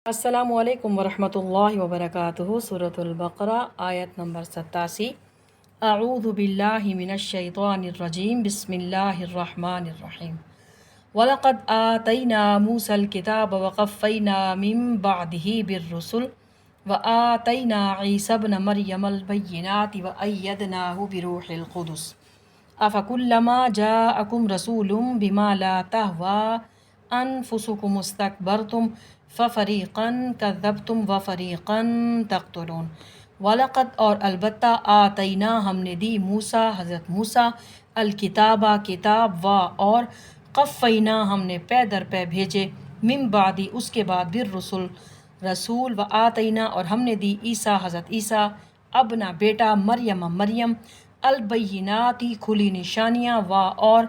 السلام علیکم ورحمۃ اللہ وبرکاتہ۔ سورۃ البقرہ آیت نمبر 87۔ اعوذ باللہ من الشیطان الرجیم، بسم اللہ الرحمن الرحیم۔ وَلَقَدْ آتَيْنَا مُوسَى الْكِتَابَ وَقَفَّيْنَا مِن بَعْدِهِ بِالرُّسُلِ وَآتَيْنَا عِيسَى ابْنَ مَرْيَمَ الْبَيِّنَاتِ وَأَيَّدْنَاهُ بِرُوحِ الْقُدُسِ أَفَكُلَّمَا جَاءَكُمْ رَسُولٌ بِمَا لَا تَهْوَىٰ أَنفُسُكُمُ اسْتَكْبَرْتُمْ فَفَرِيقًا كَذَّبْتُمْ وَفَرِيقًا تَقْتُلُونَ۔ وَلَقَدْ اور البتہ آتَيْنا ہم نے دی موسیٰ حضرت موسیٰ الکتابہ کتاب اور قفینا ہم نے پے در پے بھیجے من بعدی اس کے بعد بالرسل رسول آتینا اور ہم نے دی عیسیٰ حضرت عیسیٰ ابنا بیٹا مریم البیناتی کھلی نشانیاں اور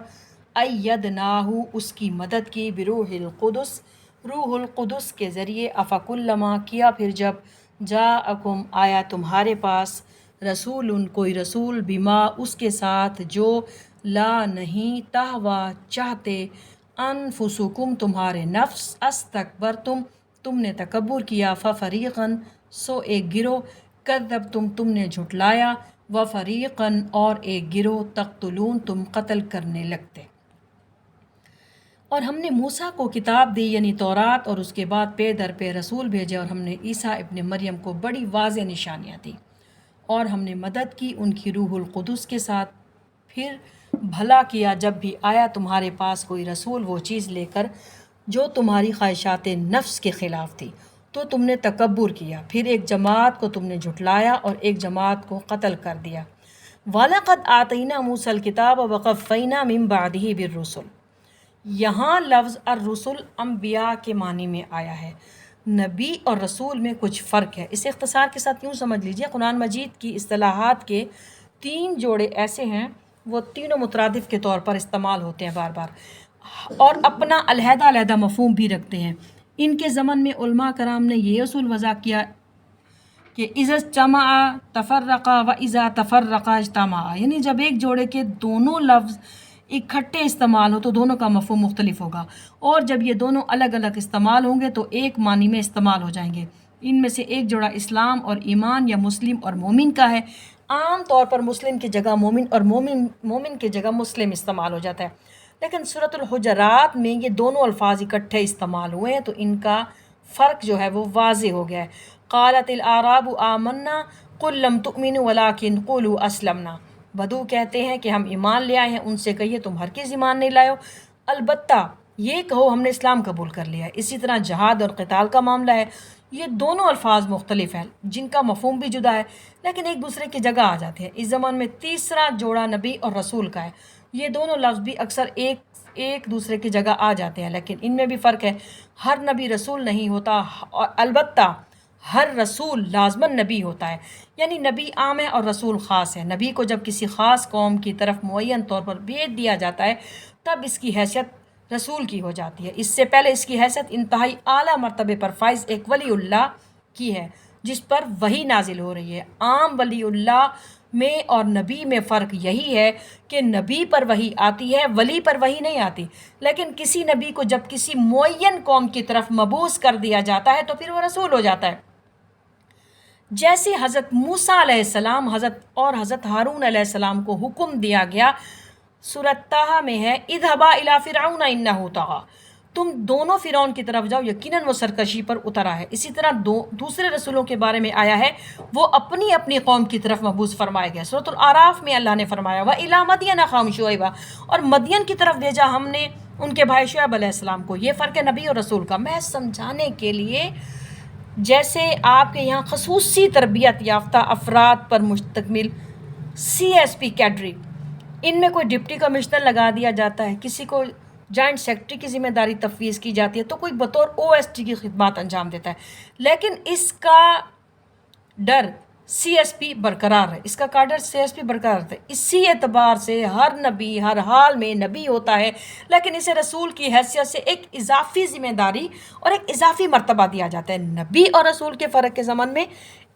ایدناہ اس کی مدد کی بروح القدس روح القدس کے ذریعے افکلما کیا پھر جب جاءکم آیا تمہارے پاس رسول کوئی رسول بما اس کے ساتھ جو لا نہیں تہوا چاہتے انفسکم تمہارے نفس استکبرتم تم نے تکبر کیا ففریقاً سو ایک گروہ کذبتم تم نے جھٹلایا وفریقاً اور ایک گروہ تقتلون تم قتل کرنے لگتے۔ اور ہم نے موسیٰ کو کتاب دی یعنی تورات اور اس کے بعد پے در پے رسول بھیجے اور ہم نے عیسیٰ ابن مریم کو بڑی واضح نشانیاں دی اور ہم نے مدد کی ان کی روح القدس کے ساتھ۔ پھر بھلا کیا جب بھی آیا تمہارے پاس کوئی رسول وہ چیز لے کر جو تمہاری خواہشات نفس کے خلاف تھی تو تم نے تکبر کیا، پھر ایک جماعت کو تم نے جھٹلایا اور ایک جماعت کو قتل کر دیا۔ وَلَقَدْ آتَيْنَا مُوسَى الْكِتَابَ وَقَفَّيْنَا مِن بَعْدِهِ بِالرُّسُلِ یہاں لفظ الرسل انبیاء کے معنی میں آیا ہے۔ نبی اور رسول میں کچھ فرق ہے، اسے اختصار کے ساتھ یوں سمجھ لیجئے، قرآن مجید کی اصطلاحات کے 3 جوڑے ایسے ہیں وہ تینوں مترادف کے طور پر استعمال ہوتے ہیں بار بار اور اپنا علیحدہ علیحدہ مفہوم بھی رکھتے ہیں۔ ان کے زمن میں علماء کرام نے یہ اصول وضع کیا کہ اذا اجتمع تفرقا و اذا تفرقا اجتمع، یعنی جب ایک جوڑے کے دونوں لفظ اکٹھے استعمال ہو تو دونوں کا مفہوم مختلف ہوگا، اور جب یہ دونوں الگ الگ استعمال ہوں گے تو ایک معنی میں استعمال ہو جائیں گے۔ ان میں سے ایک جوڑا اسلام اور ایمان یا مسلم اور مومن کا ہے۔ عام طور پر مسلم کی جگہ مومن اور مومن کی جگہ مسلم استعمال ہو جاتا ہے، لیکن سورۃ الحجرات میں یہ دونوں الفاظ اکٹھے استعمال ہوئے ہیں تو ان کا فرق جو ہے وہ واضح ہو گیا ہے۔ قالت الاعراب آمنا قل لم تؤمنوا ولکن قولوا اسلمنا، بدو کہتے ہیں کہ ہم ایمان لے آئے ہیں، ان سے کہیے تم ہرگز ایمان نہیں لائے ہو، البتہ یہ کہو ہم نے اسلام قبول کر لیا ہے۔ اسی طرح جہاد اور قتال کا معاملہ ہے، یہ دونوں الفاظ مختلف ہیں جن کا مفہوم بھی جدا ہے لیکن ایک دوسرے کی جگہ آ جاتے ہیں۔ اس زمان میں تیسرا جوڑا نبی اور رسول کا ہے، یہ دونوں لفظ بھی اکثر ایک دوسرے کی جگہ آ جاتے ہیں لیکن ان میں بھی فرق ہے۔ ہر نبی رسول نہیں ہوتا اور البتہ ہر رسول لازماً نبی ہوتا ہے، یعنی نبی عام ہے اور رسول خاص ہے۔ نبی کو جب کسی خاص قوم کی طرف معین طور پر بھیج دیا جاتا ہے تب اس کی حیثیت رسول کی ہو جاتی ہے، اس سے پہلے اس کی حیثیت انتہائی اعلیٰ مرتبے پر فائز ایک ولی اللہ کی ہے جس پر وحی نازل ہو رہی ہے۔ عام ولی اللہ میں اور نبی میں فرق یہی ہے کہ نبی پر وحی آتی ہے، ولی پر وحی نہیں آتی، لیکن کسی نبی کو جب کسی معین قوم کی طرف مبعوث کر دیا جاتا ہے تو پھر وہ رسول ہو جاتا ہے۔ جیسے حضرت موسیٰ علیہ السلام حضرت ہارون علیہ السلام کو حکم دیا گیا، سورۃ طٰہٰ میں ہے اذهبا الی فرعون انہ طغیٰ، تم دونوں فرعون کی طرف جاؤ یقیناً وہ سرکشی پر اترا ہے۔ اسی طرح دوسرے رسولوں کے بارے میں آیا ہے وہ اپنی اپنی قوم کی طرف مبعوث فرمائے گئے۔ سورۃ الاعراف میں اللہ نے فرمایا وَإِلَىٰ مَدْيَنَ أَخَاهُمْ شُعَيْبًا، اور مدین کی طرف بھیجا ہم نے ان کے بھائی شعیب علیہ السلام کو۔ یہ فرق ہے نبی اور رسول کا۔ میں سمجھانے کے لیے، جیسے آپ کے یہاں خصوصی تربیت یافتہ افراد پر مشتمل CSP کیڈری، ان میں کوئی ڈپٹی کمشنر لگا دیا جاتا ہے، کسی کو جوائنٹ سیکرٹری کی ذمہ داری تفویض کی جاتی ہے تو کوئی بطور OST کی خدمات انجام دیتا ہے، لیکن اس کا ڈر CSP برقرار ہے، اس کا کاڈر CSP برقرار ہے۔ اسی اعتبار سے ہر نبی ہر حال میں نبی ہوتا ہے لیکن اسے رسول کی حیثیت سے ایک اضافی ذمہ داری اور ایک اضافی مرتبہ دیا جاتا ہے۔ نبی اور رسول کے فرق کے زمن میں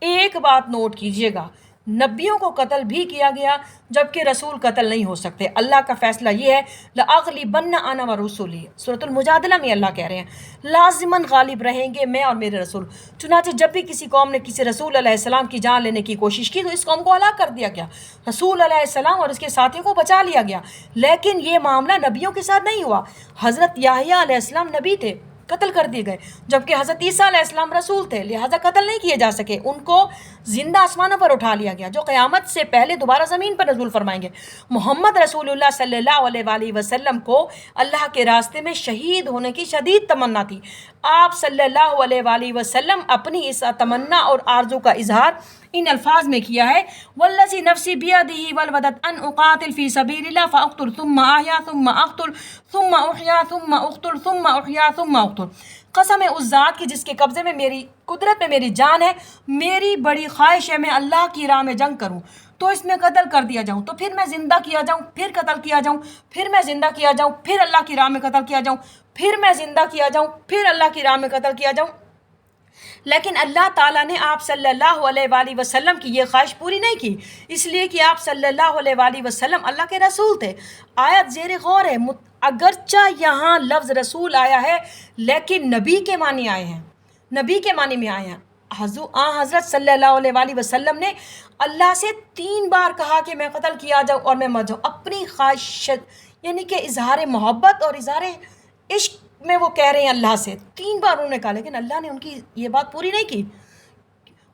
ایک بات نوٹ کیجئے گا، نبیوں کو قتل بھی کیا گیا جبکہ رسول قتل نہیں ہو سکتے۔ اللہ کا فیصلہ یہ ہے لَأَغْلِبَنَّ أَنَا وَرُسُلِي، سورۃ المجادلہ میں اللہ کہہ رہے ہیں لازماً غالب رہیں گے میں اور میرے رسول۔ چنانچہ جب بھی کسی قوم نے کسی رسول علیہ السلام کی جان لینے کی کوشش کی تو اس قوم کو ہلاک کر دیا گیا، رسول علیہ السلام اور اس کے ساتھیوں کو بچا لیا گیا۔ لیکن یہ معاملہ نبیوں کے ساتھ نہیں ہوا۔ حضرت یحییٰ علیہ السلام نبی تھے، قتل کر دیے گئے، جبکہ حضرت عیسیٰ علیہ السلام رسول تھے، لہٰذا قتل نہیں کیے جا سکے۔ ان کو زندہ آسمانوں پر اٹھا لیا گیا، جو قیامت سے پہلے دوبارہ زمین پر نزول فرمائیں گے۔ محمد رسول اللہ صلی اللہ علیہ وآلہ وسلم کو اللہ کے راستے میں شہید ہونے کی شدید تمنا تھی۔ آپ صلی اللہ علیہ وآلہ وسلم اپنی اس تمنا اور آرزو کا اظہار ان الفاظ میں کیا ہے والذی نفسی بیدہ والودت ان اقاتل فی سبیل اللہ فاقتل ثم احیا ثم اقتل ثم احیا ثم اقتل ثم احیا ثم اقتل، قسم ہے اس ذات کی جس کے قبضے میں میری قدرت میں میری جان ہے، میری بڑی خواہش ہے میں اللہ کی راہ میں جنگ کروں تو اس میں قتل کر دیا جاؤں، تو پھر میں زندہ کیا جاؤں، پھر قتل کیا جاؤں، پھر میں زندہ کیا جاؤں، پھر اللہ کی راہ میں قتل کیا جاؤں، پھر میں زندہ کیا جاؤں، پھر اللہ کی راہ میں قتل کیا جاؤں۔ لیکن اللہ تعالیٰ نے آپ صلی اللہ علیہ وآلہ وسلم کی یہ خواہش پوری نہیں کی، اس لیے کہ آپ صلی اللہ علیہ وآلہ وسلم اللہ کے رسول تھے۔ آیت زیر غور ہے، اگرچہ یہاں لفظ رسول آیا ہے لیکن نبی کے معنی آئے ہیں، نبی کے معنی میں آئے ہیں۔ حضرت صلی اللہ علیہ وآلہ وسلم نے اللہ سے 3 بار کہا کہ میں قتل کیا جاؤں اور میں مر جاؤں، اپنی خواہش یعنی کہ اظہار محبت اور اظہار عشق میں وہ کہہ رہے ہیں اللہ سے، 3 بار انہوں نے کہا، لیکن اللہ نے ان کی یہ بات پوری نہیں کی۔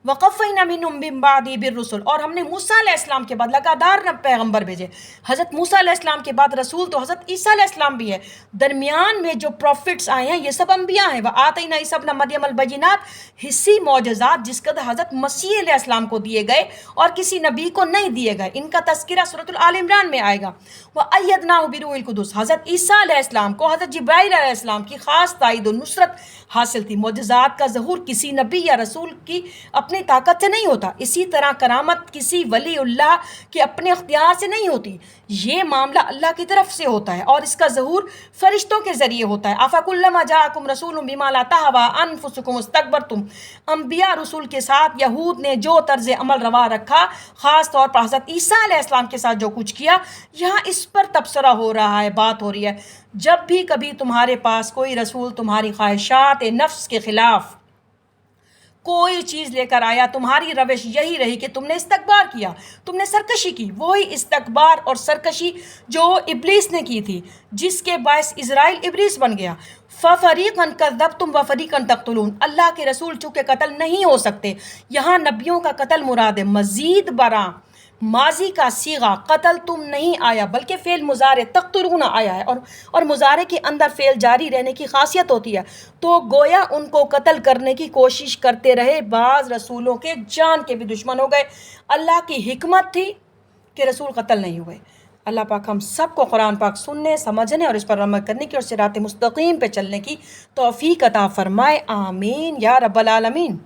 وَقَفَّيْنَا مِنْهُمْ مِنْ بَعْدِهِ بِالرُّسُلِ، اور ہم نے موسیٰ علیہ السلام کے بعد لگاتار پیغمبر بھیجے۔ حضرت موسیٰ علیہ السلام کے بعد رسول تو حضرت عیسیٰ علیہ السلام بھی ہے، درمیان میں جو پروفٹس آئے ہیں یہ سب انبیاء ہیں۔ وَآتَيْنَا عِیسَىٰ ابْنَ مَرْیَمَ الْبَیِّنَاتِ، حصی معجزات جس قدر حضرت مسیح علیہ السلام کو دیے گئے اور کسی نبی کو نہیں دیے گئے، ان کا تذکرہ سورۃ آل عمران میں آئے گا۔ وَأَيَّدْنَاهُ بِرُوحِ الْقُدُسِ، حضرت عیسیٰ علیہ السلام کو حضرت جبرائیل علیہ السلام کی خاص تائید و نصرت حاصل تھی۔ معجزات کا ظہور کسی نبی یا رسول کی اپنی طاقت سے نہیں ہوتا، اسی طرح کرامت کسی ولی اللہ کے اپنے اختیار سے نہیں ہوتی، یہ معاملہ اللہ کی طرف سے ہوتا ہے اور اس کا ظہور فرشتوں کے ذریعے ہوتا ہے۔ أَفَكُلَّمَا جَاءَكُمْ رَسُولٌ بِمَا لَا تَهْوَىٰ أَنفُسُكُمُ اسْتَكْبَرْتُمْ، انبیاء رسول کے ساتھ یہود نے جو طرز عمل روا رکھا، خاص طور پر حضرت عیسیٰ علیہ السلام کے ساتھ جو کچھ کیا، یہاں اس پر تبصرہ ہو رہا ہے، بات ہو رہی ہے۔ جب بھی کبھی تمہارے پاس کوئی رسول تمہاری خواہشات نفس کے خلاف کوئی چیز لے کر آیا، تمہاری روش یہی رہی کہ تم نے استکبار کیا، تم نے سرکشی کی، وہی استکبار اور سرکشی جو ابلیس نے کی تھی، جس کے باعث اسرائیل ابلیس بن گیا۔ فَفَرِيقًا كَذَّبْتُمْ وَفَرِيقًا تَقْتُلُونَ، اللہ کے رسول چونکہ قتل نہیں ہو سکتے، یہاں نبیوں کا قتل مراد ہے۔ مزید برآں ماضی کا صیغہ قتل تم نہیں آیا بلکہ فعل مضارع تقتلون آیا ہے، اور مضارع کے اندر فعل جاری رہنے کی خاصیت ہوتی ہے، تو گویا ان کو قتل کرنے کی کوشش کرتے رہے، بعض رسولوں کے جان کے بھی دشمن ہو گئے۔ اللہ کی حکمت تھی کہ رسول قتل نہیں ہوئے۔ اللہ پاک ہم سب کو قرآن پاک سننے، سمجھنے اور اس پر عمل کرنے کی اور صراط مستقیم پہ چلنے کی توفیق عطا فرمائے، آمین یا رب العالمین۔